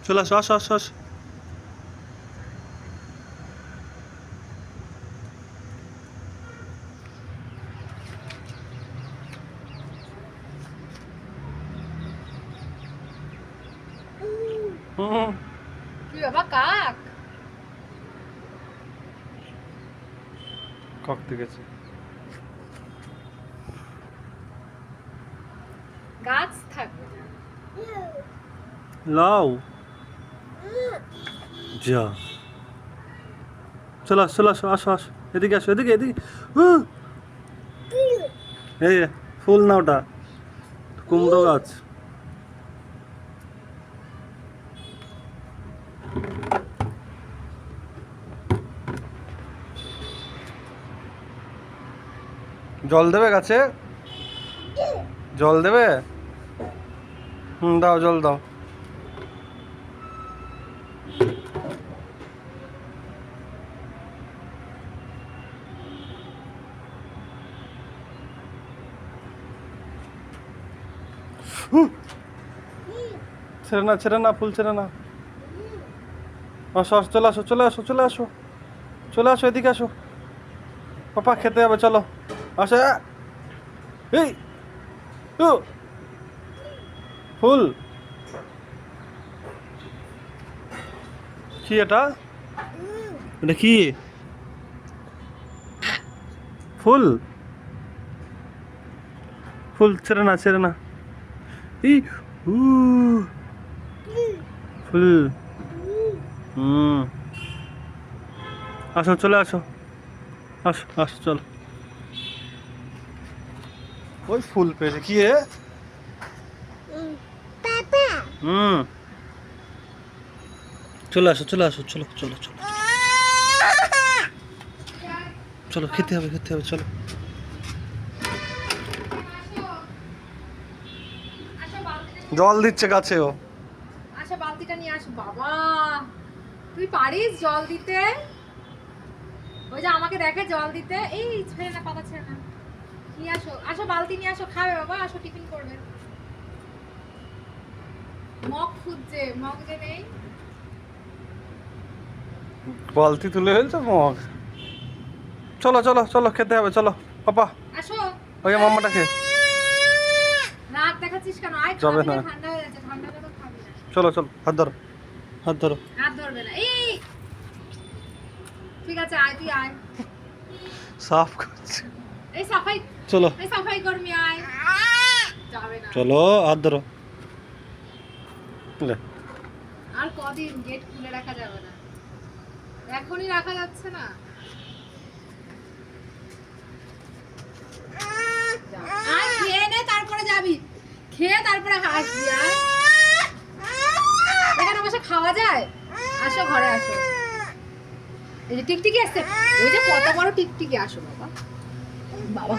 চলে আসো, আসো, আসো, আসো। হুম। কি বাবা কাক? কাকতে গেছে। গাছ থাকবে না। লাও। যা। চলো আসো, চলো আসো, আসো, আসো। এদিকে আসো, এদিকে, এদিকে। এই ফুল না ওটা, কুমড়ো গাছ। জল দেবে গাছে? জল দেবে? দাও, জল দাও। ছেড়ে না, ছেড়ে না, ফুল ছেড়ে না। আসো, আসো, চলে আসো, চলে আসো, চলে আসো, চলে আসো, এদিকে আসো। পাপা খেতে হবে, চলো। আসো। এই ও, ফুল। কি এটা? এটা কি? ফুল। ফুল ছেড়ে না, ছেড়ে না। এই উ ফুল। হুম। আসো, চলে আসো, আসো, আসো, চলো। ওই ফুল পেয়েছে কি এ? হুম। চলে আসো, চলে আসো, চলো, চলো, চলো, চলো, খেতে হবে, খেতে হবে, চলো। আসো বালতিটা নিয়ে জল দিচ্ছে গাছেও। আসো, বালতিটা নিয়ে আসো বাবা। তুই পারিস জল দিতে? ওই যে আমাকে দেখে জল দিতে। এই ছেড়ে না, পাতা ছেড়ে না। নিয়ে আসো, আসো বালতি নিয়ে আসো, খাবে বাবা, আসো টিফিন করবে। মগ খুঁজছে, মগ যে নেই। বালতি তুলে ফেলছো মগ। চলো, চলো, চলো, খেতে হবে, চলো। পাপা আসো। ওই মাম্মাটাকে। রাগ দেখাচ্ছিস কেন? আয়, যাবে খাবি না। না, ঠান্ডা হয়ে যাচ্ছে, ঠান্ডা হলে তো খাবি না। চলো, চলো, হাত ধরো, হাত ধরো। হাত ধরবে না। এই ঠিক আছে, আয় তুই আয়। সাফ করছে। এই সাফাই, চলো, এই সাফাই কর্মী আয়। যাবে না। চলো, হাত ধরো। লে। আর কদিন গেট খুলে রাখা যাবে না? এখনই রাখা যাচ্ছে না। আয় খেয়ে নে, তারপরে যাবি। খেয়ে তারপরে আসবি। আয়, এখানে বসে খাওয়া যায়? আসো ঘরে আসো। এই যে টিকটিকি আসছে, ওই যে কত বড় টিকটিকি, আসো বাবা। বাবা